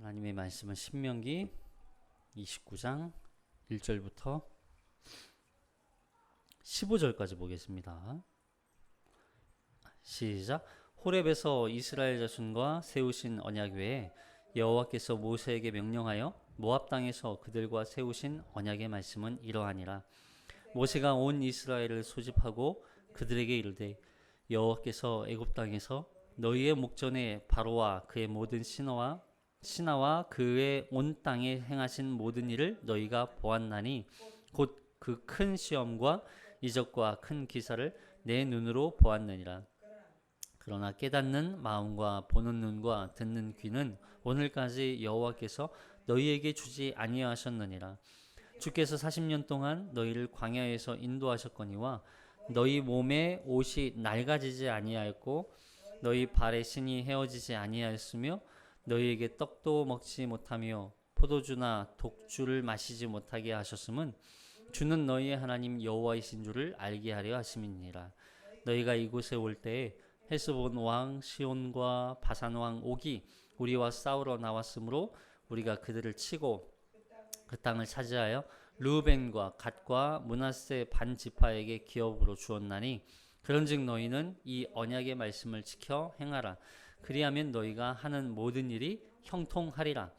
하나님의 말씀은 신명기 29장 1절부터 15절까지 보겠습니다. 시작. 호렙에서 이스라엘 자손과 세우신 언약 외에 여호와께서 모세에게 명령하여 모압 땅에서 그들과 세우신 언약의 말씀은 이러하니라. 모세가 온 이스라엘을 소집하고 그들에게 이르되 여호와께서 애굽 땅에서 너희의 목전에 바로와 그의 모든 신하와 그의 온 땅에 행하신 모든 일을 너희가 보았나니 곧 그 큰 시험과 이적과 큰 기사를 내 눈으로 보았느니라. 그러나 깨닫는 마음과 보는 눈과 듣는 귀는 오늘까지 여호와께서 너희에게 주지 아니하셨느니라. 주께서 40년 동안 너희를 광야에서 인도하셨거니와 너희 몸에 옷이 낡아지지 아니하였고 너희 발에 신이 헤어지지 아니하였으며 너희에게 떡도 먹지 못하며 포도주나 독주를 마시지 못하게 하셨음은 주는 너희의 하나님 여호와이신 줄을 알게 하려 하심이니라. 너희가 이곳에 올 때에 헤스본 왕 시온과 바산 왕 옥이 우리와 싸우러 나왔으므로 우리가 그들을 치고 그 땅을 차지하여 르우벤과 갓과 므낫세 반 지파에게 기업으로 주었나니 그런즉 너희는 이 언약의 말씀을 지켜 행하라. 그리하면 너희가 하는 모든 일이 형통하리라.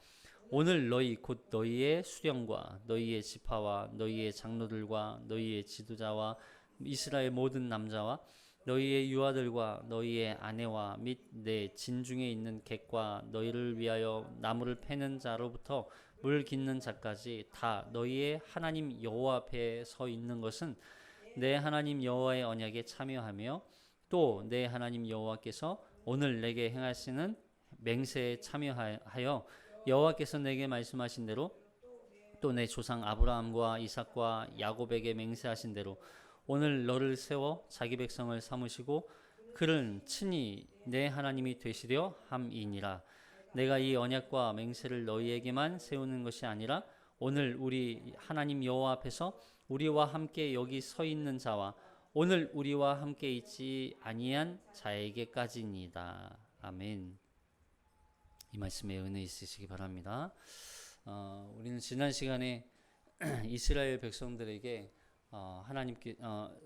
오늘 너희 곧 너희의 수령과 너희의 지파와 너희의 장로들과 너희의 지도자와 이스라엘 모든 남자와 너희의 유아들과 너희의 아내와 및 내 진중에 있는 객과 너희를 위하여 나무를 패는 자로부터 물 깃는 자까지 다 너희의 하나님 여호와 앞에 서 있는 것은 내 하나님 여호와의 언약에 참여하며 또 내 하나님 여호와께서 오늘 내게 행하시는 맹세에 참여하여 여호와께서 내게 말씀하신 대로 또 내 조상 아브라함과 이삭과 야곱에게 맹세하신 대로 오늘 너를 세워 자기 백성을 삼으시고 그는 친히 내 하나님이 되시려 함이니라. 내가 이 언약과 맹세를 너희에게만 세우는 것이 아니라 오늘 우리 하나님 여호와 앞에서 우리와 함께 여기 서 있는 자와 오늘 우리와 함께 있지 아니한 자에게까지니이다. 아멘. 이 말씀에 은혜 있으시기 바랍니다. 우리는 지난 시간에 이스라엘 백성들에게 하나님께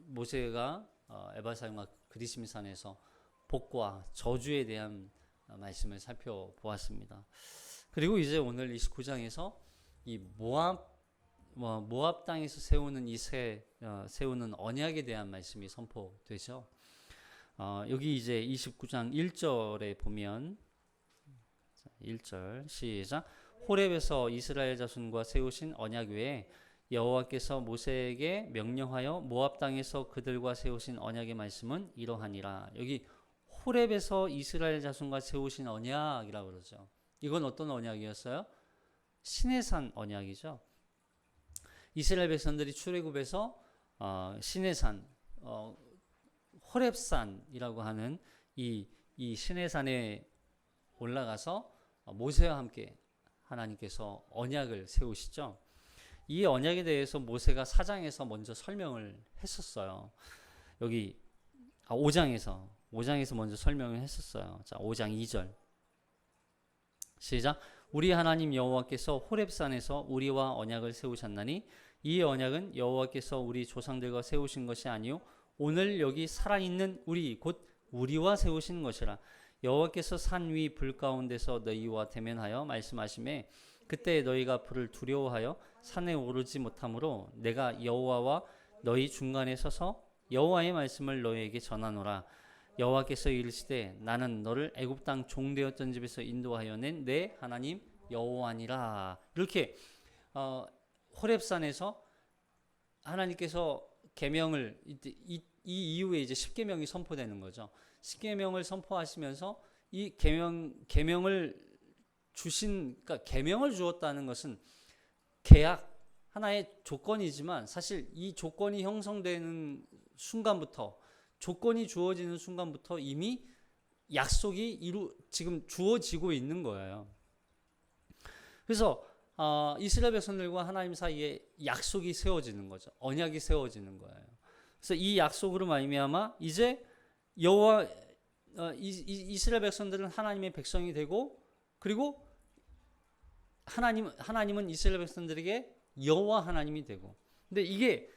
모세가 에발산과 그리심산에서 복과 저주에 대한 말씀을 살펴보았습니다. 그리고 이제 오늘 29장에서 이 모압 땅에서 세우는 언약에 대한 말씀이 선포되죠. 여기 이제 29장 1절에 보면 1절 시작. 호렙에서 이스라엘 자손과 세우신 언약 외에 여호와께서 모세에게 명령하여 모압 땅에서 그들과 세우신 언약의 말씀은 이러하니라. 여기 호렙에서 이스라엘 자손과 세우신 언약이라고 그러죠. 이건 어떤 언약이었어요? 시내산 언약이죠. 이스라엘 백성들이 출애굽에서 시내산 호렙산이라고 하는 이 시내산에 올라가서 모세와 함께 하나님께서 언약을 세우시죠. 이 언약에 대해서 모세가 4장에서 먼저 설명을 했었어요. 여기 5장에서 먼저 설명을 했었어요. 자, 5장 2절 시작. 우리 하나님 여호와께서 호렙산에서 우리와 언약을 세우셨나니 이 언약은 여호와께서 우리 조상들과 세우신 것이 아니요 오늘 여기 살아있는 우리 곧 우리와 세우신 것이라. 여호와께서 산 위 불 가운데서 너희와 대면하여 말씀하시매 그때 너희가 불을 두려워하여 산에 오르지 못하므로 내가 여호와와 너희 중간에 서서 여호와의 말씀을 너희에게 전하노라. 여호와께서 이르시되 나는 너를 애굽 땅 종되었던 집에서 인도하여 낸 내 하나님 여호와니라. 이렇게 호렙산에서 하나님께서 계명을 이 이후에 이제 십계명이 선포되는 거죠. 십계명을 선포하시면서 이 계명을 그러니까 계명을 주었다는 것은 계약 하나의 조건이지만 사실 이 조건이 형성되는 순간부터 조건이 주어지는 순간부터 이미 약속이 지금 주어지고 있는 거예요. 그래서 이스라엘 백성들과 하나님 사이에 약속이 세워지는 거죠. 언약이 세워지는 거예요. 그래서 이 약속으로 말미암아 이제 이스라엘 백성들은 하나님의 백성이 되고 그리고 하나님은 이스라엘 백성들에게 여호와 하나님이 되고, 근데 이게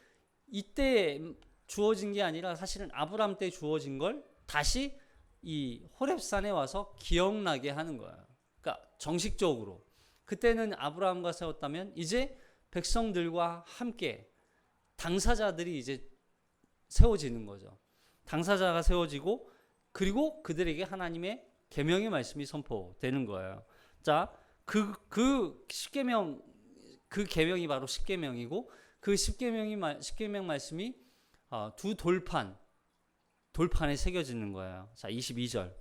이때 주어진 게 아니라 사실은 아브라함 때 주어진 걸 다시 이 호렙산에 와서 기억나게 하는 거야. 그러니까 정식적으로 그때는 아브라함과 세웠다면 이제 백성들과 함께 당사자들이 이제 세워지는 거죠. 당사자가 세워지고, 그리고 그들에게 하나님의 계명의 말씀이 선포되는 거예요. 자, 그 십계명, 그 계명이 바로 십계명이고, 그 십계명 말씀이 두 돌판에 새겨지는 거예요. 자, 22절,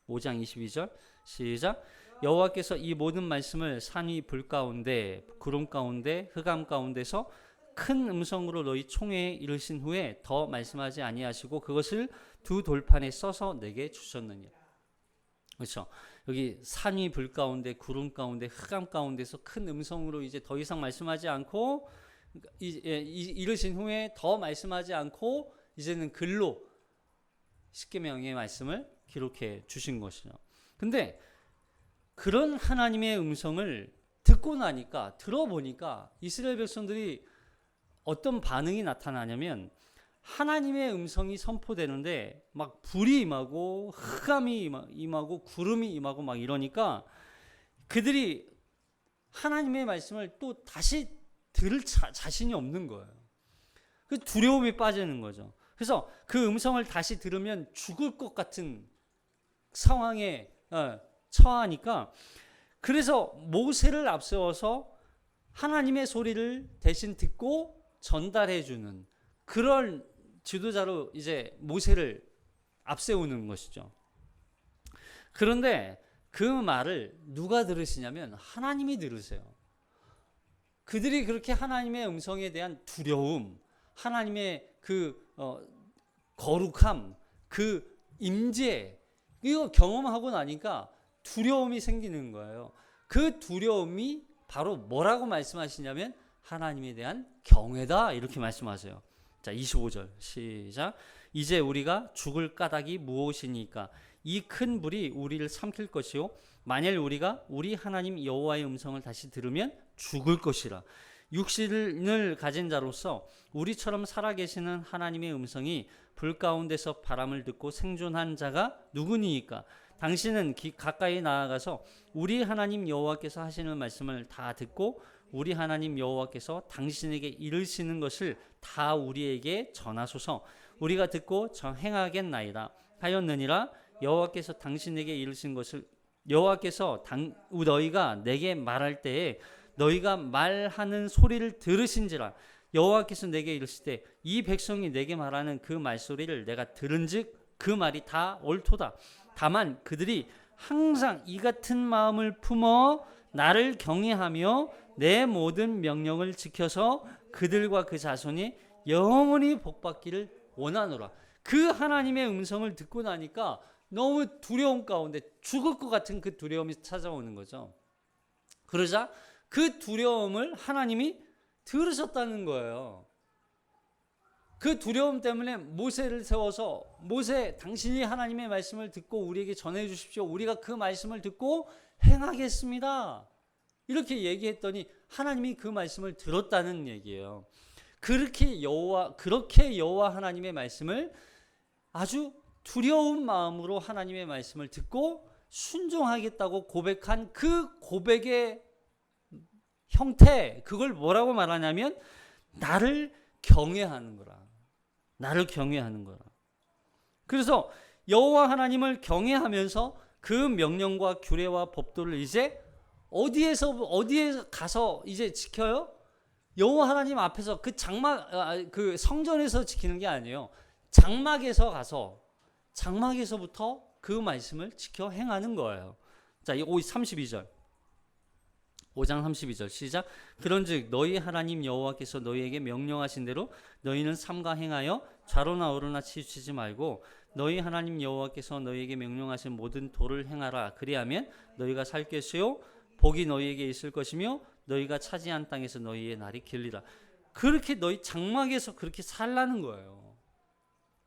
5장 22절 시작. 여호와께서 이 모든 말씀을 산 위 불 가운데, 구름 가운데, 흑암 가운데서 큰 음성으로 너희 총회에 이르신 후에 더 말씀하지 아니하시고 그것을 두 돌판에 써서 내게 주셨느니라. 그렇죠. 여기 산 위 불 가운데, 구름 가운데, 흑암 가운데서 큰 음성으로 이제 더 이상 말씀하지 않고, 이르신 후에 더 말씀하지 않고 이제는 글로 십계명의 말씀을 기록해 주신 것이죠. 근데 그런 하나님의 음성을 듣고 나니까, 들어보니까 이스라엘 백성들이 어떤 반응이 나타나냐면, 하나님의 음성이 선포되는데 막 불이 임하고 흑암이 임하고 구름이 임하고 막 이러니까 그들이 하나님의 말씀을 또 다시 들을 자신이 없는 거예요. 그 두려움이 빠지는 거죠. 그래서 그 음성을 다시 들으면 죽을 것 같은 상황에 처하니까, 그래서 모세를 앞세워서 하나님의 소리를 대신 듣고 전달해 주는 그런 지도자로 이제 모세를 앞세우는 것이죠. 그런데 그 말을 누가 들으시냐면 하나님이 들으세요. 그들이 그렇게 하나님의 음성에 대한 두려움, 하나님의 그 거룩함, 그 임재, 이거 경험하고 나니까 두려움이 생기는 거예요. 그 두려움이 바로 뭐라고 말씀하시냐면 하나님에 대한 경외다, 이렇게 말씀하세요. 자, 25절 시작. 이제 우리가 죽을 까닭이 무엇이니까 이 큰 불이 우리를 삼킬 것이요 만일 우리가 우리 하나님 여호와의 음성을 다시 들으면 죽을 것이라. 육신을 가진 자로서 우리처럼 살아계시는 하나님의 음성이 불 가운데서 바람을 듣고 생존한 자가 누구니이까? 당신은 가까이 나아가서 우리 하나님 여호와께서 하시는 말씀을 다 듣고 우리 하나님 여호와께서 당신에게 이르시는 것을 다 우리에게 전하소서. 우리가 듣고 행하겠나이다 하였느니라. 여호와께서 당신에게 이르신 것을 여호와께서 너희가 내게 말할 때에 너희가 말하는 소리를 들으신지라. 여호와께서 내게 이르시되 이 백성이 내게 말하는 그 말소리를 내가 들은즉 그 말이 다 옳도다. 다만 그들이 항상 이 같은 마음을 품어 나를 경외하며 내 모든 명령을 지켜서 그들과 그 자손이 영원히 복받기를 원하노라. 그 하나님의 음성을 듣고 나니까 너무 두려움 가운데 죽을 것 같은 그 두려움이 찾아오는 거죠. 그러자 그 두려움을 하나님이 들으셨다는 거예요. 그 두려움 때문에 모세를 세워서 모세, 당신이 하나님의 말씀을 듣고 우리에게 전해 주십시오. 우리가 그 말씀을 듣고 행하겠습니다. 이렇게 얘기했더니 하나님이 그 말씀을 들었다는 얘기예요. 그렇게 여호와 하나님의 말씀을 아주 두려운 마음으로 하나님의 말씀을 듣고 순종하겠다고 고백한 그 고백의 형태, 그걸 뭐라고 말하냐면 나를 경외하는 거라. 나를 경외하는 거라. 그래서 여호와 하나님을 경외하면서 그 명령과 규례와 법도를 이제 어디에 가서 이제 지켜요? 여호와 하나님 앞에서 그 성전에서 지키는 게 아니에요. 장막에서부터 그 말씀을 지켜 행하는 거예요. 자, 32절. 5장 32절 시작. 그런즉 너희 하나님 여호와께서 너희에게 명령하신 대로 너희는 삼가 행하여 좌로나 우로나 치우치지 말고 너희 하나님 여호와께서 너희에게 명령하신 모든 도를 행하라. 그리하면 너희가 살 것이요 복이 너희에게 있을 것이며 너희가 차지한 땅에서 너희의 날이 길리라. 그렇게 너희 장막에서 그렇게 살라는 거예요.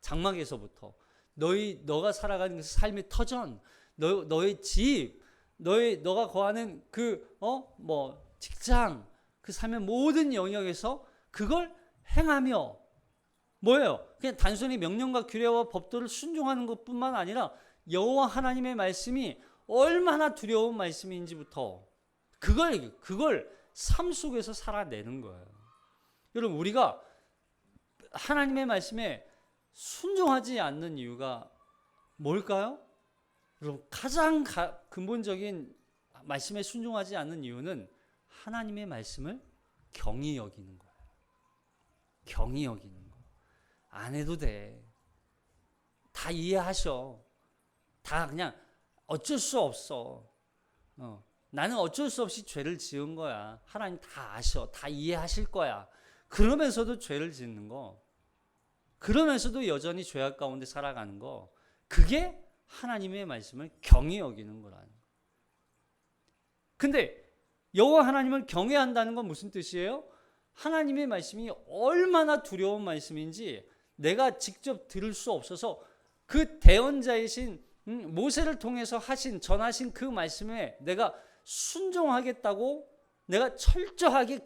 장막에서부터 너가 살아가는 삶의 터전, 너의 집, 너가 거하는 직장, 그 삶의 모든 영역에서 그걸 행하며 뭐예요? 그냥 단순히 명령과 규례와 법도를 순종하는 것뿐만 아니라 여호와 하나님의 말씀이 얼마나 두려운 말씀인지부터 그걸 삶 속에서 살아내는 거예요. 여러분, 우리가 하나님의 말씀에 순종하지 않는 이유가 뭘까요? 여러분, 가장 근본적인 말씀에 순종하지 않는 이유는 하나님의 말씀을 경히 여기는 거예요. 경히 여기는 거. 안 해도 돼. 다 이해하셔. 다 그냥 어쩔 수 없어. 나는 어쩔 수 없이 죄를 지은 거야. 하나님 다 아셔. 다 이해하실 거야. 그러면서도 죄를 짓는 거. 그러면서도 여전히 죄악 가운데 살아가는 거. 그게 하나님의 말씀을 경히 여기는 거라는 거예요. 근데 여호와 하나님을 경외한다는 건 무슨 뜻이에요? 하나님의 말씀이 얼마나 두려운 말씀인지 내가 직접 들을 수 없어서 그 대언자이신 모세를 통해서 전하신 그 말씀에 내가 순종하겠다고, 내가 철저하게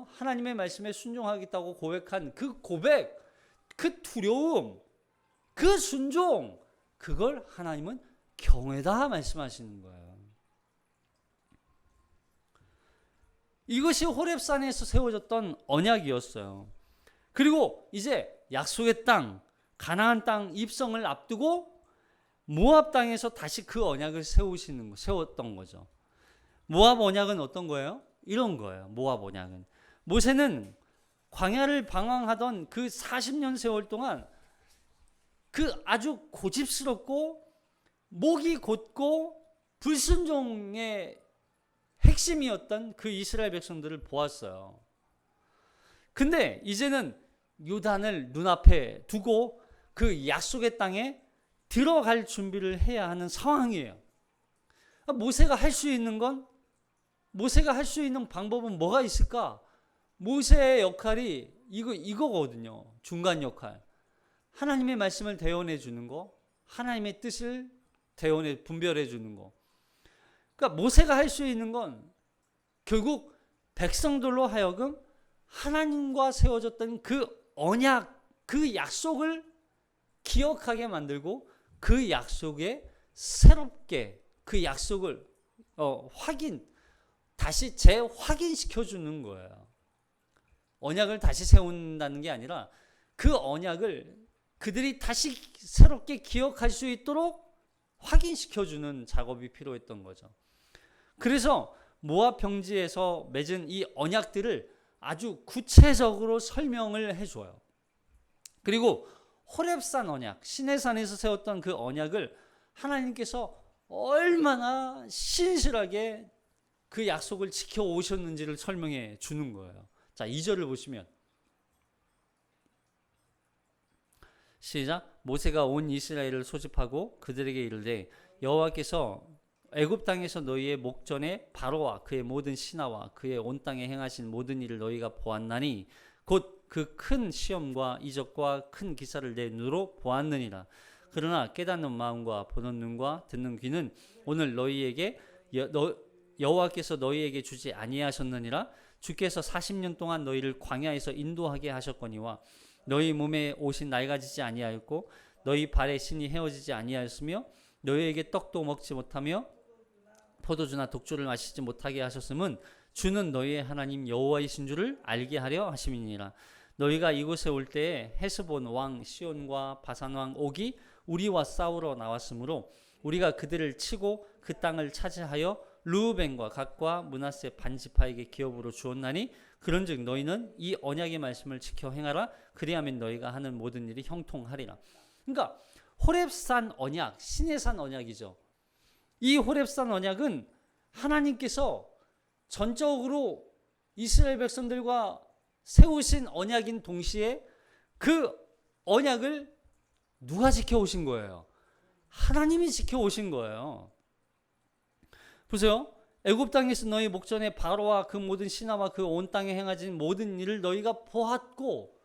하나님의 말씀에 순종하겠다고 고백한 그 고백, 그 두려움, 그 순종, 그걸 하나님은 경외다 말씀하시는 거예요. 이것이 호렙산에서 세워졌던 언약이었어요. 그리고 이제 약속의 땅, 가나안 땅 입성을 앞두고 모압 땅에서 다시 그 언약을 세웠던 거죠. 모압 언약은 어떤 거예요? 이런 거예요. 모압 언약은 모세는 광야를 방황하던 그 40년 세월 동안 그 아주 고집스럽고 목이 곧고 불순종의 핵심이었던 그 이스라엘 백성들을 보았어요. 근데 이제는 요단을 눈앞에 두고 그 약속의 땅에 들어갈 준비를 해야 하는 상황이에요. 모세가 할 수 있는 방법은 뭐가 있을까? 모세의 역할이 이거거든요. 중간 역할. 하나님의 말씀을 대언해 주는 거, 하나님의 뜻을 분별해 주는 거. 그러니까 모세가 할 수 있는 건 결국 백성들로 하여금 하나님과 세워졌던 그 언약, 그 약속을 기억하게 만들고 그 약속에 새롭게 그 약속을 다시 재확인시켜 주는 거예요. 언약을 다시 세운다는 게 아니라 그 언약을 그들이 다시 새롭게 기억할 수 있도록 확인시켜 주는 작업이 필요했던 거죠. 그래서 모압 평지에서 맺은 이 언약들을 아주 구체적으로 설명을 해줘요. 그리고 호렙산 언약, 시내산에서 세웠던 그 언약을 하나님께서 얼마나 신실하게 그 약속을 지켜오셨는지를 설명해 주는 거예요. 자, 2절을 보시면 시작. 모세가 온 이스라엘을 소집하고 그들에게 이르되 여호와께서 애굽 땅에서 너희의 목전에 바로와 그의 모든 신하와 그의 온 땅에 행하신 모든 일을 너희가 보았나니 곧 그 큰 시험과 이적과 큰 기사를 내 눈으로 보았느니라. 그러나 깨닫는 마음과 보는 눈과 듣는 귀는 오늘 여호와께서 너희에게 주지 아니하셨느니라. 주께서 40년 동안 너희를 광야에서 인도하게 하셨거니와 너희 몸에 옷이 낡아지지 아니하였고 너희 발에 신이 헤어지지 아니하였으며 너희에게 떡도 먹지 못하며 포도주나 독주를 마시지 못하게 하셨음은 주는 너희의 하나님 여호와이신 줄을 알게 하려 하심이니라. 너희가 이곳에 올 때에 헤스본 왕 시온과 바산 왕 옥이 우리와 싸우러 나왔으므로 우리가 그들을 치고 그 땅을 차지하여 르우벤과 갓과 므낫세 반지파에게 기업으로 주었나니 그런즉 너희는 이 언약의 말씀을 지켜 행하라. 그리하면 너희가 하는 모든 일이 형통하리라. 그러니까 호렙산 언약, 시내산 언약이죠. 이 호렙산 언약은 하나님께서 전적으로 이스라엘 백성들과 세우신 언약인 동시에 그 언약을 누가 지켜오신 거예요? 하나님이 지켜오신 거예요. 보세요. 애굽 땅에서 너희 목전에 바로와 그 모든 신하와 그 온 땅에 행하신 모든 일을 너희가 보았고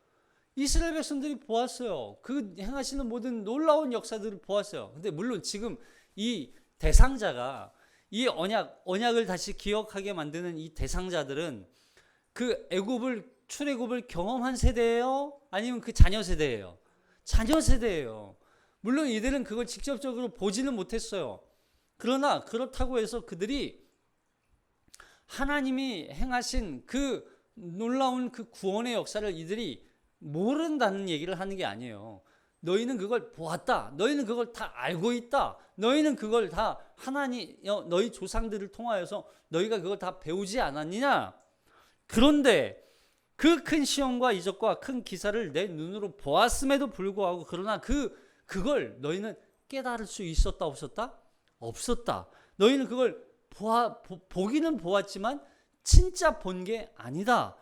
이스라엘 백성들이 보았어요. 그 행하시는 모든 놀라운 역사들을 보았어요. 근데 물론 지금 이 대상자가 이 언약을 다시 기억하게 만드는 이 대상자들은 그 출애굽을 경험한 세대예요? 아니면 그 자녀 세대예요? 자녀 세대예요. 물론 이들은 그걸 직접적으로 보지는 못했어요. 그러나 그렇다고 해서 그들이 하나님이 행하신 그 놀라운 그 구원의 역사를 이들이 모른다는 얘기를 하는 게 아니에요. 너희는 그걸 보았다. 너희는 그걸 다 알고 있다. 너희는 그걸 다 너희 조상들을 통하여서 너희가 그걸 다 배우지 않았느냐? 그런데 그 큰 시험과 이적과 큰 기사를 내 눈으로 보았음에도 불구하고 그러나 그걸 너희는 깨달을 수 있었다 없었다? 없었다. 너희는 그걸 보기는 보았지만 진짜 본 게 아니다.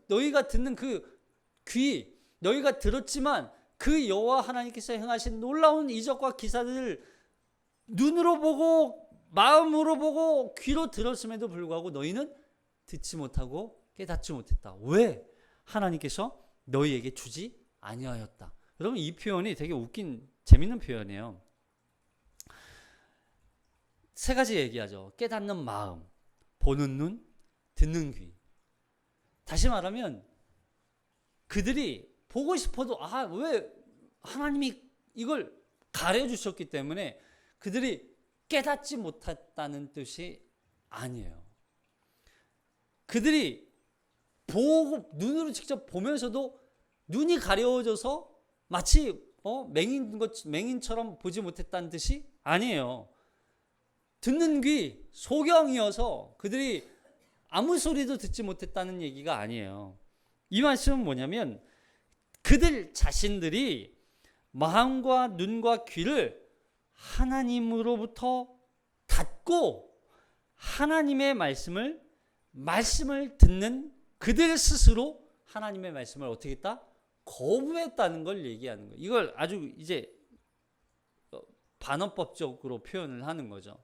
너희가 듣는 그 귀, 너희가 들었지만 그 여호와 하나님께서 행하신 놀라운 이적과 기사들을 눈으로 보고 마음으로 보고 귀로 들었음에도 불구하고 너희는 듣지 못하고 깨닫지 못했다. 왜? 하나님께서 너희에게 주지 아니하였다. 여러분 이 표현이 되게 재밌는 표현이에요. 세 가지 얘기하죠. 깨닫는 마음, 보는 눈, 듣는 귀. 다시 말하면 그들이 보고 싶어도 왜 하나님이 이걸 가려주셨기 때문에 그들이 깨닫지 못했다는 뜻이 아니에요. 그들이 눈으로 직접 보면서도 눈이 가려워져서 마치 맹인처럼 보지 못했다는 뜻이 아니에요. 듣는 귀, 소경이어서 그들이 아무 소리도 듣지 못했다는 얘기가 아니에요. 이 말씀은 뭐냐면 그들 자신들이 마음과 눈과 귀를 하나님으로부터 닫고 하나님의 말씀을 듣는 그들 스스로 하나님의 말씀을 어떻게 했다? 거부했다는 걸 얘기하는 거예요. 이걸 아주 이제 반어법적으로 표현을 하는 거죠.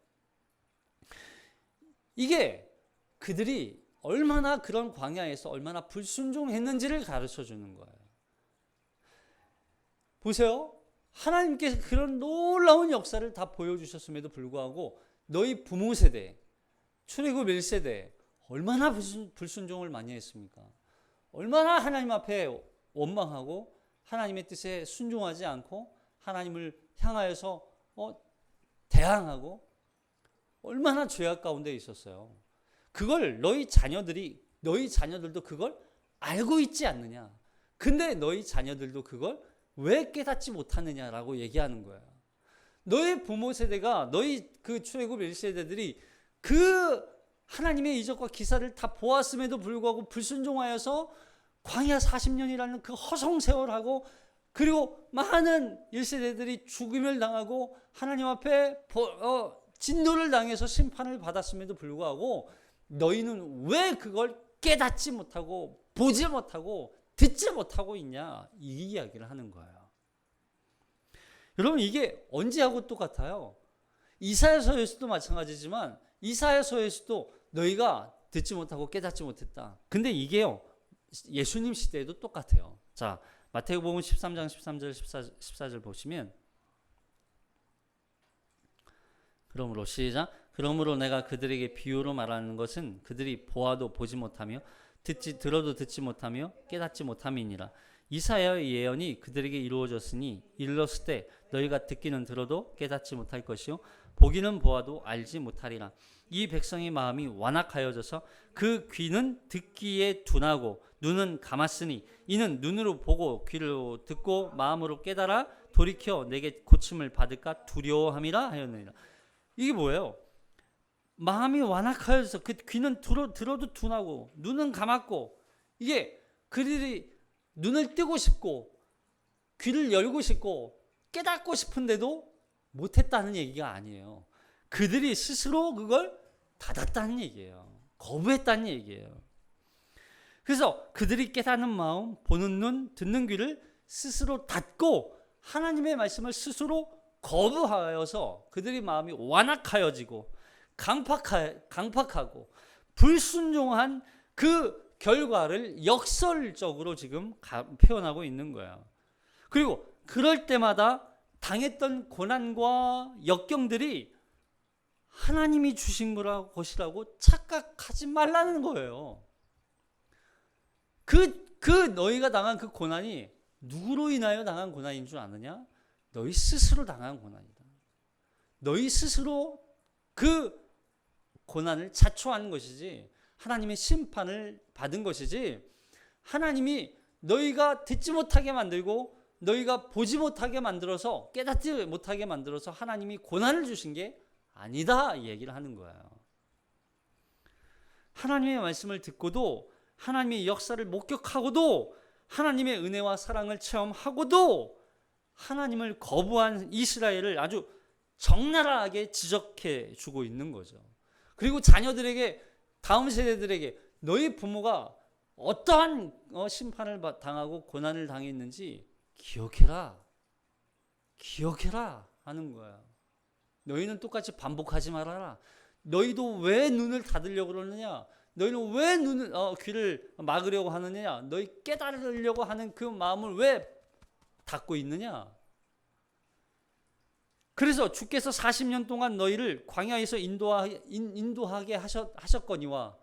이게 그들이 얼마나 그런 광야에서 얼마나 불순종했는지를 가르쳐 주는 거예요. 보세요. 하나님께서 그런 놀라운 역사를 다 보여주셨음에도 불구하고 너희 부모 세대, 출애굽 1세대 얼마나 불순종을 많이 했습니까? 얼마나 하나님 앞에 원망하고 하나님의 뜻에 순종하지 않고 하나님을 향하여서 대항하고 얼마나 죄악 가운데 있었어요. 그걸 너희 자녀들도 그걸 알고 있지 않느냐. 근데 너희 자녀들도 그걸 왜 깨닫지 못하느냐라고 얘기하는 거예요. 너희 부모 세대가 너희 그 출애굽 1세대들이 그 하나님의 이적과 기사를 다 보았음에도 불구하고 불순종하여서 광야 40년이라는 그 허송 세월하고 그리고 많은 1세대들이 죽임을 당하고 하나님 앞에 진노를 당해서 심판을 받았음에도 불구하고 너희는 왜 그걸 깨닫지 못하고 보지 못하고 듣지 못하고 있냐 이 이야기를 하는 거예요. 여러분 이게 언제하고 똑같아요? 이사야서에서도 마찬가지지만 이사야서에서도 너희가 듣지 못하고 깨닫지 못했다. 근데 이게요 예수님 시대에도 똑같아요. 자 마태복음 13장 13절 14절 보시면 그러므로 시작. 그러므로 내가 그들에게 비유로 말하는 것은 그들이 보아도 보지 못하며 들어도 듣지 못하며 깨닫지 못함이니라. 이사야의 예언이 그들에게 이루어졌으니 이르렀을 때 너희가 듣기는 들어도 깨닫지 못할 것이요 보기는 보아도 알지 못하리라. 이 백성의 마음이 완악하여져서 그 귀는 듣기에 둔하고 눈은 감았으니 이는 눈으로 보고 귀로 듣고 마음으로 깨달아 돌이켜 내게 고침을 받을까 두려워함이라 하였느니라. 이게 뭐예요? 마음이 완악하여서 그 귀는 들어도 둔하고 눈은 감았고 이게 그들이 눈을 뜨고 싶고 귀를 열고 싶고 깨닫고 싶은데도 못했다는 얘기가 아니에요. 그들이 스스로 그걸 닫았다는 얘기예요. 거부했다는 얘기예요. 그래서 그들이 깨닫는 마음, 보는 눈, 듣는 귀를 스스로 닫고 하나님의 말씀을 스스로 거부하여서 그들의 마음이 완악하여지고 강팍하고 불순종한 그 결과를 역설적으로 지금 표현하고 있는 거예요. 그리고 그럴 때마다 당했던 고난과 역경들이 하나님이 주신 것이라고 착각하지 말라는 거예요. 너희가 당한 그 고난이 누구로 인하여 당한 고난인 줄 아느냐? 너희 스스로 당한 고난이다. 너희 스스로 그 고난을 자초한 것이지 하나님의 심판을 받은 것이지 하나님이 너희가 듣지 못하게 만들고 너희가 보지 못하게 만들어서 깨닫지 못하게 만들어서 하나님이 고난을 주신 게 아니다 이 얘기를 하는 거예요. 하나님의 말씀을 듣고도 하나님의 역사를 목격하고도 하나님의 은혜와 사랑을 체험하고도 하나님을 거부한 이스라엘을 아주 적나라하게 지적해 주고 있는 거죠. 그리고 자녀들에게 다음 세대들에게 너희 부모가 어떠한 심판을 당하고 고난을 당했는지 기억해라 하는 거야. 너희는 똑같이 반복하지 말아라. 너희도 왜 눈을 닫으려고 그러느냐? 너희는 왜 귀를 막으려고 하느냐? 너희 깨달으려고 하는 그 마음을 왜 닫고 있느냐? 그래서 주께서 40년 동안 너희를 광야에서 인도하게 하셨거니와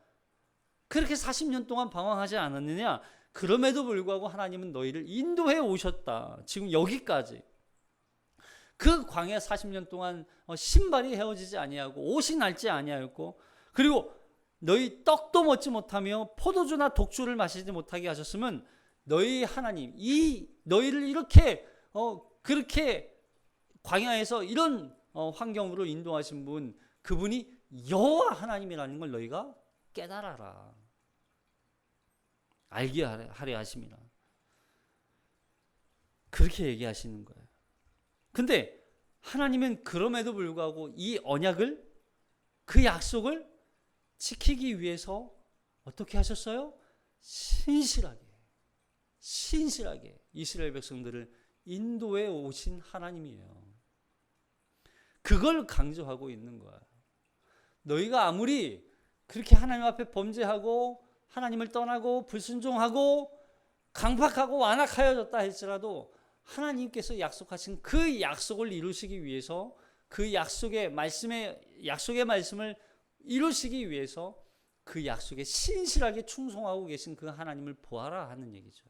그렇게 40년 동안 방황하지 않았느냐? 그럼에도 불구하고 하나님은 너희를 인도해 오셨다. 지금 여기까지. 그 광야 40년 동안 신발이 헤어지지 아니하고 옷이 낡지 아니하였고 그리고 너희 떡도 먹지 못하며 포도주나 독주를 마시지 못하게 하셨으면 너희 하나님 너희를 이렇게 그렇게 광야에서 이런 환경으로 인도하신 분 그분이 여호와 하나님이라는 걸 너희가 깨달아라. 알게 하려 하심이라. 그렇게 얘기하시는 거예요. 근데 하나님은 그럼에도 불구하고 이 언약을 그 약속을 지키기 위해서 어떻게 하셨어요? 신실하게 이스라엘 백성들을 인도해 오신 하나님이에요. 그걸 강조하고 있는 거야. 너희가 아무리 그렇게 하나님 앞에 범죄하고 하나님을 떠나고 불순종하고 강팍하고 완악하여졌다 할지라도 하나님께서 약속하신 그 약속을 이루시기 위해서 그 약속의 말씀을 이루시기 위해서 그 약속에 신실하게 충성하고 계신 그 하나님을 보아라 하는 얘기죠.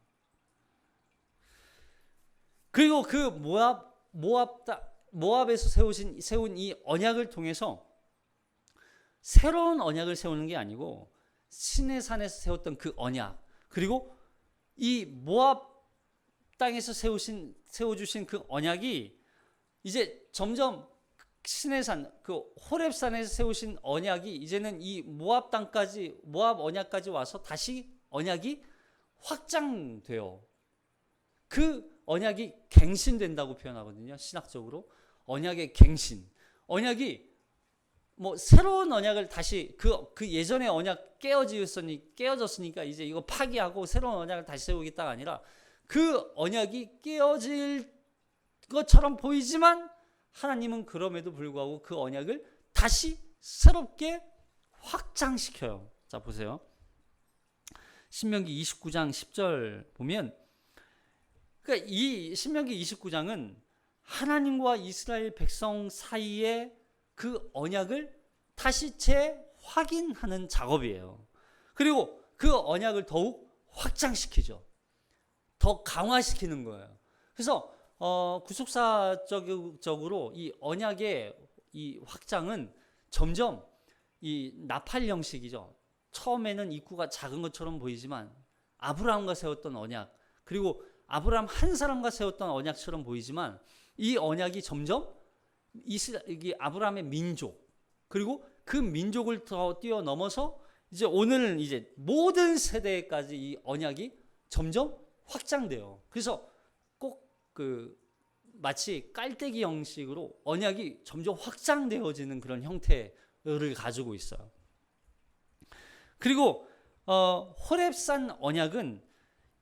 그리고 그 모압에서 세운 이 언약을 통해서 새로운 언약을 세우는 게 아니고 시내 산에서 세웠던 그 언약 그리고 이 모압 땅에서 세워주신 그 언약이 이제 점점 시내산 그 호렙산에서 세우신 언약이 이제는 이 모압 언약까지 와서 다시 언약이 확장돼요. 그 언약이 갱신된다고 표현하거든요. 신학적으로 언약의 갱신. 언약이 새로운 언약을 다시 그 예전의 언약 깨어졌으니까 이제 이거 파기하고 새로운 언약을 다시 세우겠다가 아니라 그 언약이 깨어질 것처럼 보이지만 하나님은 그럼에도 불구하고 그 언약을 다시 새롭게 확장시켜요. 자 보세요. 신명기 29장 10절 보면 그러니까 이 신명기 29장은 하나님과 이스라엘 백성 사이의 그 언약을 다시 재확인하는 작업이에요. 그리고 그 언약을 더욱 확장시키죠. 더 강화시키는 거예요. 그래서 구속사적으로 이 언약의 이 확장은 점점 이 나팔 형식이죠. 처음에는 입구가 작은 것처럼 보이지만 아브라함과 세웠던 언약 그리고 아브라함 한 사람과 세웠던 언약처럼 보이지만 이 언약이 점점 아브라함의 민족 그리고 그 민족을 더 뛰어넘어서 이제 오늘은 이제 모든 세대까지 이 언약이 점점 확장돼요. 그래서 꼭 마치 깔때기 형식으로 언약이 점점 확장되어지는 그런 형태를 가지고 있어요. 그리고 호렙산 언약은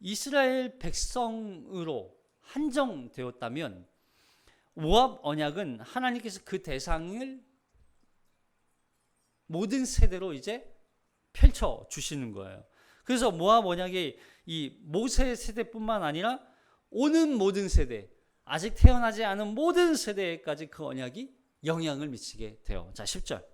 이스라엘 백성으로 한정되었다면 모압 언약은 하나님께서 그 대상을 모든 세대로 이제 펼쳐 주시는 거예요. 그래서 모압 언약이 이 모세 세대뿐만 아니라 오는 모든 세대, 아직 태어나지 않은 모든 세대까지 그 언약이 영향을 미치게 돼요. 자, 10절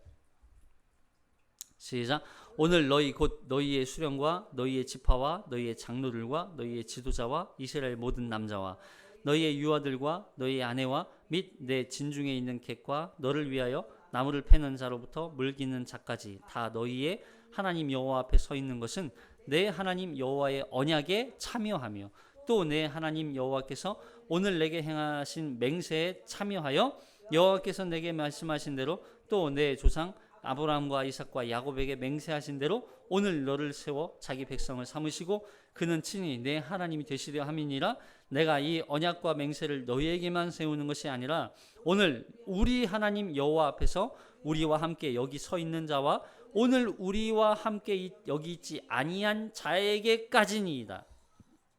시작. 오늘 너희 곧 너희의 수령과 너희의 지파와 너희의 장로들과 너희의 지도자와 이스라엘 모든 남자와 너희의 유아들과 너희의 아내와 및 내 진중에 있는 객과 너를 위하여 나무를 패는 자로부터 물 기는 자까지 다 너희의 하나님 여호와 앞에 서 있는 것은 내 하나님 여호와의 언약에 참여하며 또 내 하나님 여호와께서 오늘 내게 행하신 맹세에 참여하여 여호와께서 내게 말씀하신 대로 또 내 조상 아브라함과 이삭과 야곱에게 맹세하신 대로 오늘 너를 세워 자기 백성을 삼으시고 그는 친히 내 하나님이 되시려 함이니라. 내가 이 언약과 맹세를 너희에게만 세우는 것이 아니라 오늘 우리 하나님 여호와 앞에서 우리와 함께 여기 서 있는 자와 오늘 우리와 함께 여기 있지 아니한 자에게까지니이다.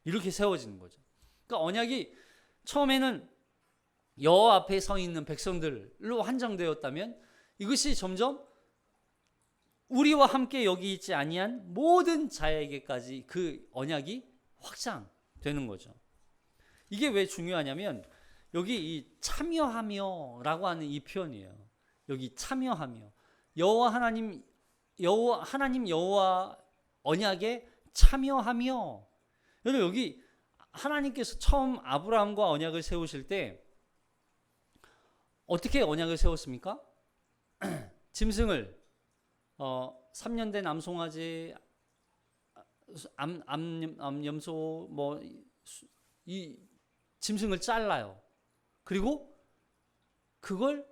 이렇게 세워지는 거죠. 그러니까 언약이 처음에는 여호와 앞에 서 있는 백성들로 한정되었다면 이것이 점점 우리와 함께 여기 있지 아니한 모든 자에게까지 그 언약이 확장되는 거죠. 이게 왜 중요하냐면 여기 이 참여하며라고 하는 이 표현이에요. 여기 참여하며 하나님 여호와 언약에 참여하며. 여러분 여기 하나님께서 처음 아브라함과 언약을 세우실 때 어떻게 언약을 세웠습니까? 짐승을 3년 된 암송아지, 암염소 이 짐승을 잘라요. 그리고 그걸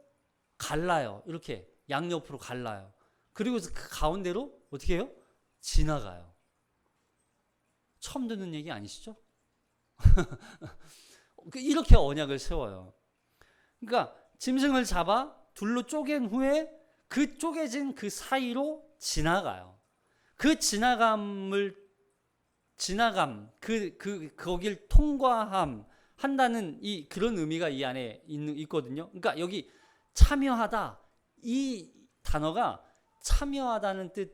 갈라요. 이렇게 양옆으로 갈라요. 그리고 그 가운데로 어떻게 해요? 지나가요. 처음 듣는 얘기 아니시죠? 이렇게 언약을 세워요. 그러니까 짐승을 잡아 둘로 쪼갠 후에 그 쪼개진 그 사이로 지나가요. 그 거길 통과함 한다는 그런 의미가 이 안에 있거든요. 그러니까 여기 참여하다 이 단어가 참여하다는 뜻,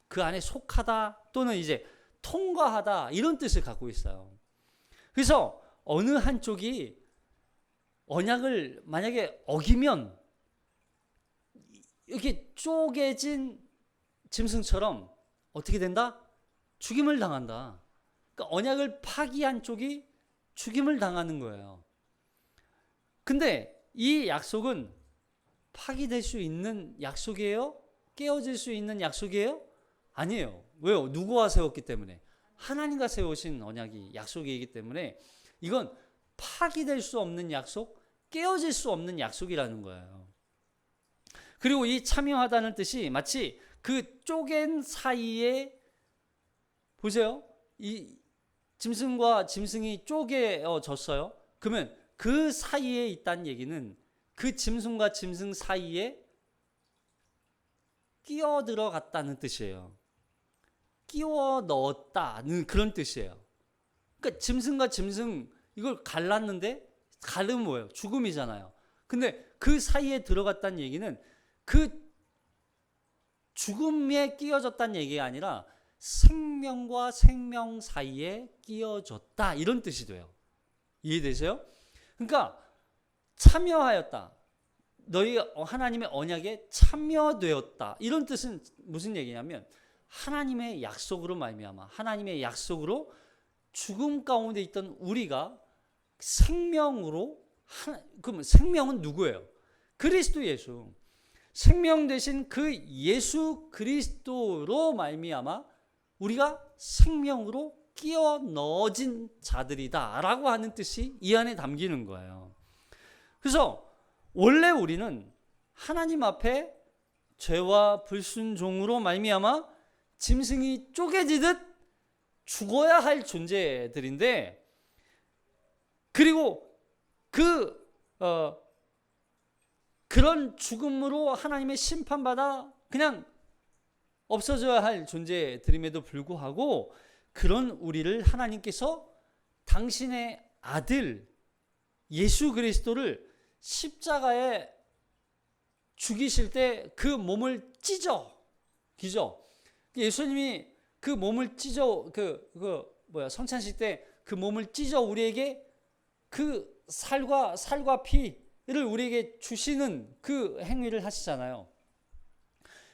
그 안에 속하다 또는 이제 통과하다 이런 뜻을 갖고 있어요. 그래서 어느 한쪽이 언약을 만약에 어기면 이렇게 쪼개진 짐승처럼 어떻게 된다? 죽임을 당한다. 그러니까 언약을 파기한 쪽이 죽임을 당하는 거예요. 근데 이 약속은 파기될 수 있는 약속이에요? 깨어질 수 있는 약속이에요? 아니에요. 왜요? 누구와 세웠기 때문에? 하나님과 세우신 언약이 약속이기 때문에 이건 파기될 수 없는 약속, 깨어질 수 없는 약속이라는 거예요. 그리고 이 참여하다는 뜻이 마치 그 쪼갠 사이에 보세요. 이 짐승과 짐승이 쪼개졌어요. 그러면 그 사이에 있다는 얘기는 그 짐승과 짐승 사이에 끼어 들어갔다는 뜻이에요. 끼워 넣었다는 그런 뜻이에요. 그러니까 짐승과 짐승 이걸 갈랐는데 갈르면 뭐예요? 죽음이잖아요. 근데 그 사이에 들어갔다는 얘기는 그 죽음에 끼어졌다는 얘기가 아니라 생명과 생명 사이에 끼어졌다 이런 뜻이 돼요. 이해되세요? 그러니까 참여하였다. 너희 하나님의 언약에 참여되었다. 이런 뜻은 무슨 얘기냐면 하나님의 약속으로 말미암아 하나님의 약속으로 죽음 가운데 있던 우리가 생명으로 그럼 생명은 누구예요? 그리스도 예수. 생명 되신 그 예수 그리스도로 말미암아 우리가 생명으로 끼어 넣어진 자들이다라고 하는 뜻이 이 안에 담기는 거예요. 그래서 원래 우리는 하나님 앞에 죄와 불순종으로 말미암아 짐승이 쪼개지듯 죽어야 할 존재들인데 그리고 그런 죽음으로 하나님의 심판받아 그냥 없어져야 할 존재들임에도 불구하고 그런 우리를 하나님께서 당신의 아들 예수 그리스도를 십자가에 죽이실 때 그 몸을 그죠? 예수님이 그 몸을 성찬식 때 그 몸을 찢어 우리에게 그 살과 피 우리에게 주시는 그 행위를 하시잖아요.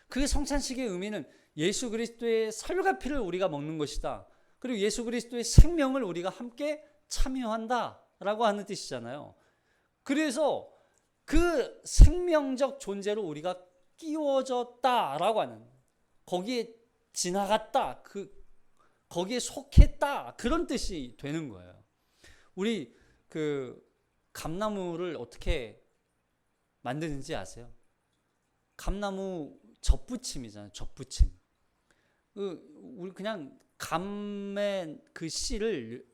그 성찬식의 의미는 예수 그리스도의 살과 피를 우리가 먹는 것이다. 그리고 예수 그리스도의 생명을 우리가 함께 참여한다라고 하는 뜻이잖아요. 그래서 그 생명적 존재로 우리가 끼워졌다라고 하는, 거기에 지나갔다, 거기에 속했다, 그런 뜻이 되는 거예요. 우리 그 감나무를 어떻게 만드는지 아세요? 감나무 젖부침이잖아요. 젖부침. 우리 그냥 감의 그 씨를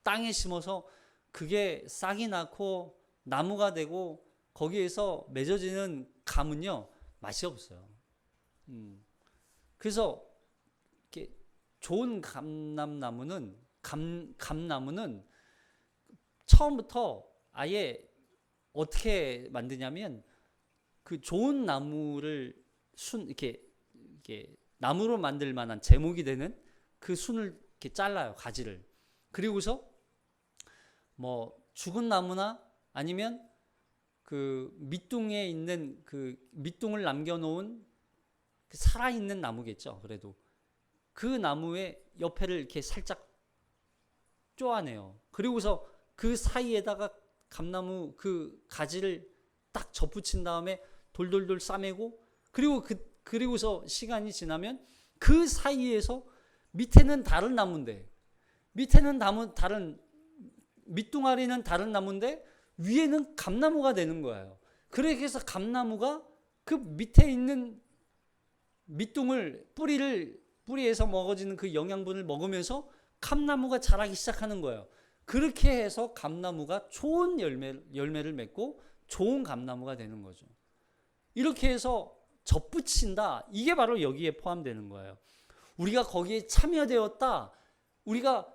땅에 심어서 그게 싹이 나고 나무가 되고 거기에서 맺어지는 감은요, 맛이 없어요. 그래서 이렇게 좋은 감나무는 처음부터 아예 어떻게 만드냐면, 그 좋은 나무를 이렇게 나무로 만들 만한 제목이 되는 그 순을 이렇게 잘라요, 가지를. 그리고서 뭐 죽은 나무나 아니면 그 밑둥에 있는 그 밑둥을 남겨놓은 그 살아있는 나무겠죠. 그래도 그 나무의 옆에를 이렇게 살짝 쪼아내요. 그리고서 그 사이에다가 감나무 그 가지를 딱 접붙인 다음에 돌돌돌 싸매고, 그리고서 시간이 지나면 그 사이에서 밑에는 다른 나무인데, 다른 밑둥아리는 다른 나무인데 위에는 감나무가 되는 거예요. 그렇게 해서 감나무가 그 밑에 있는 밑둥을 뿌리에서 먹어지는 그 영양분을 먹으면서 감나무가 자라기 시작하는 거예요. 그렇게 해서 감나무가 좋은 열매를 맺고 좋은 감나무가 되는 거죠. 이렇게 해서 접붙인다, 이게 바로 여기에 포함되는 거예요. 우리가 거기에 참여되었다, 우리가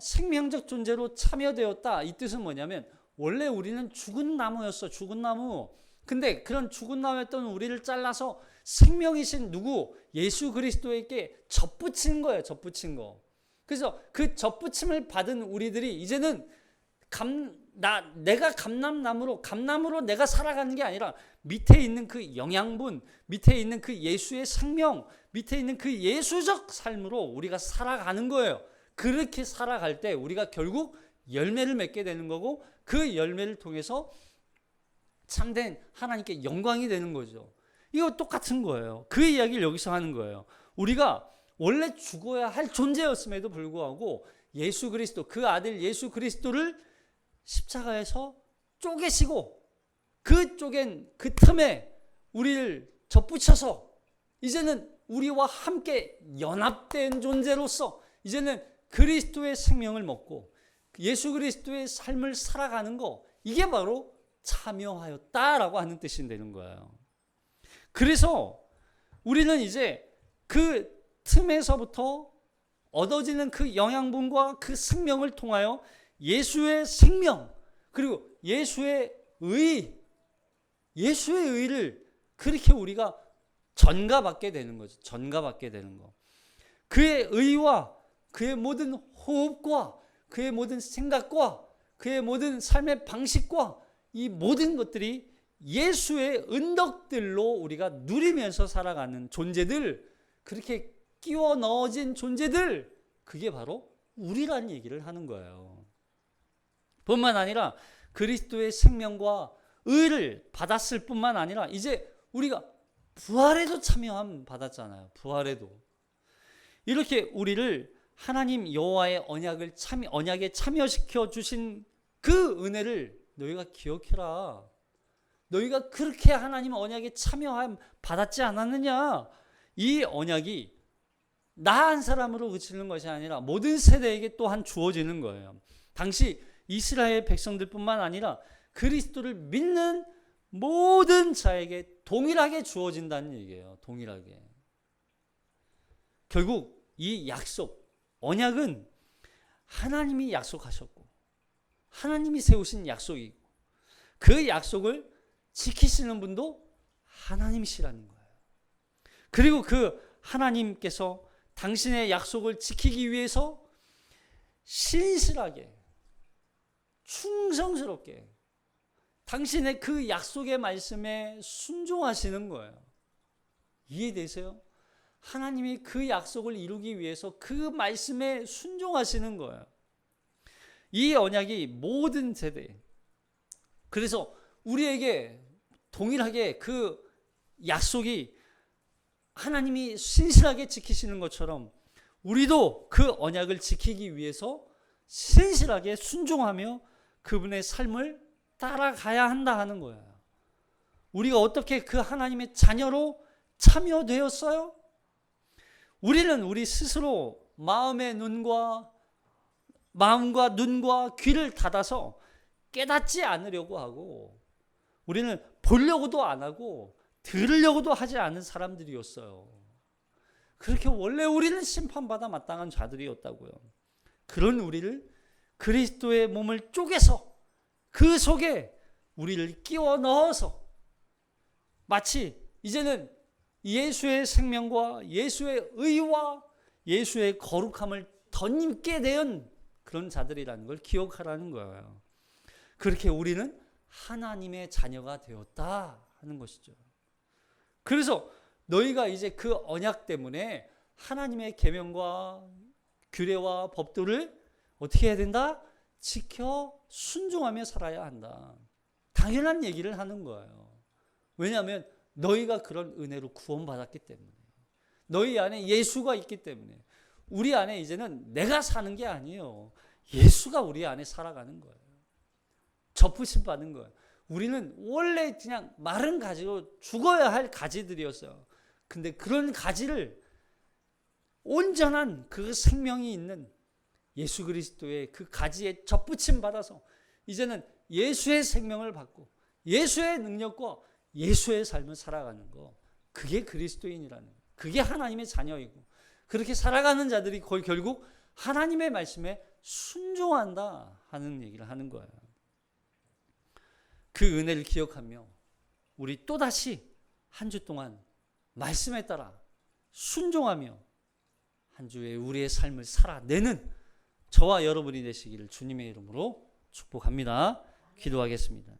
생명적 존재로 참여되었다, 이 뜻은 뭐냐면, 원래 우리는 죽은 나무였어. 죽은 나무. 근데 그런 죽은 나무였던 우리를 잘라서 생명이신 누구? 예수 그리스도에게 접붙인 거예요. 접붙인 거. 그래서 그 접붙임을 받은 우리들이 이제는 내가 감나무로 내가 살아가는 게 아니라 밑에 있는 그 영양분, 밑에 있는 그 예수의 생명, 밑에 있는 그 예수적 삶으로 우리가 살아가는 거예요. 그렇게 살아갈 때 우리가 결국 열매를 맺게 되는 거고, 그 열매를 통해서 참된 하나님께 영광이 되는 거죠. 이거 똑같은 거예요. 그 이야기를 여기서 하는 거예요. 우리가 원래 죽어야 할 존재였음에도 불구하고 예수 그리스도, 그 아들 예수 그리스도를 십자가에서 쪼개시고 그 틈에 우리를 접붙여서 이제는 우리와 함께 연합된 존재로서 이제는 그리스도의 생명을 먹고 예수 그리스도의 삶을 살아가는 거, 이게 바로 참여하였다라고 하는 뜻이 되는 거예요. 그래서 우리는 이제 그 틈에서부터 얻어지는 그 영양분과 그 생명을 통하여 예수의 생명, 그리고 예수의 의를 그렇게 우리가 전가받게 되는 거죠. 전가받게 되는 거. 그의 의와 그의 모든 호흡과 그의 모든 생각과 그의 모든 삶의 방식과 이 모든 것들이 예수의 은덕들로 우리가 누리면서 살아가는 존재들, 그렇게 끼워 넣어진 존재들, 그게 바로 우리란 얘기를 하는 거예요. 뿐만 아니라 그리스도의 생명과 의를 받았을 뿐만 아니라 이제 우리가 부활에도 참여함 받았잖아요. 부활에도. 이렇게 우리를 하나님 여호와의 언약에 참여시켜 주신 그 은혜를 너희가 기억해라. 너희가 그렇게 하나님 언약에 참여함 받았지 않았느냐? 이 언약이 나 한 사람으로 그치는 것이 아니라 모든 세대에게 또한 주어지는 거예요. 당시 이스라엘 백성들뿐만 아니라 그리스도를 믿는 모든 자에게 동일하게 주어진다는 얘기예요. 동일하게. 결국 이 약속, 언약은 하나님이 약속하셨고 하나님이 세우신 약속이고 그 약속을 지키시는 분도 하나님이시라는 거예요. 그리고 그 하나님께서 당신의 약속을 지키기 위해서 신실하게 충성스럽게 당신의 그 약속의 말씀에 순종하시는 거예요. 이해되세요? 하나님이 그 약속을 이루기 위해서 그 말씀에 순종하시는 거예요. 이 언약이 모든 세대, 그래서 우리에게 동일하게 그 약속이 하나님이 신실하게 지키시는 것처럼 우리도 그 언약을 지키기 위해서 신실하게 순종하며 그분의 삶을 따라가야 한다 하는 거예요. 우리가 어떻게 그 하나님의 자녀로 참여되었어요? 우리는 우리 스스로 마음과 눈과 귀를 닫아서 깨닫지 않으려고 하고, 우리는 보려고도 안 하고 들으려고도 하지 않은 사람들이었어요. 그렇게 원래 우리는 심판받아 마땅한 자들이었다고요. 그런 우리를 그리스도의 몸을 쪼개서 그 속에 우리를 끼워 넣어서 마치 이제는 예수의 생명과 예수의 의와 예수의 거룩함을 덧입게 된 그런 자들이라는 걸 기억하라는 거예요. 그렇게 우리는 하나님의 자녀가 되었다 하는 것이죠. 그래서 너희가 이제 그 언약 때문에 하나님의 계명과 규례와 법도를 어떻게 해야 된다? 지켜 순종하며 살아야 한다. 당연한 얘기를 하는 거예요. 왜냐하면 너희가 그런 은혜로 구원받았기 때문에, 너희 안에 예수가 있기 때문에. 우리 안에 이제는 내가 사는 게 아니에요. 예수가 우리 안에 살아가는 거예요. 접으심 받는 거예요. 우리는 원래 그냥 마른 가지로 죽어야 할 가지들이었어요. 근데 그런 가지를 온전한 그 생명이 있는 예수 그리스도의 그 가지에 접붙임 받아서 이제는 예수의 생명을 받고 예수의 능력과 예수의 삶을 살아가는 거, 그게 그리스도인이라는 거예요. 그게 하나님의 자녀이고, 그렇게 살아가는 자들이 결국 하나님의 말씀에 순종한다 하는 얘기를 하는 거예요. 그 은혜를 기억하며 우리 또다시 한 주 동안 말씀에 따라 순종하며 한 주에 우리의 삶을 살아내는 저와 여러분이 되시기를 주님의 이름으로 축복합니다. 기도하겠습니다.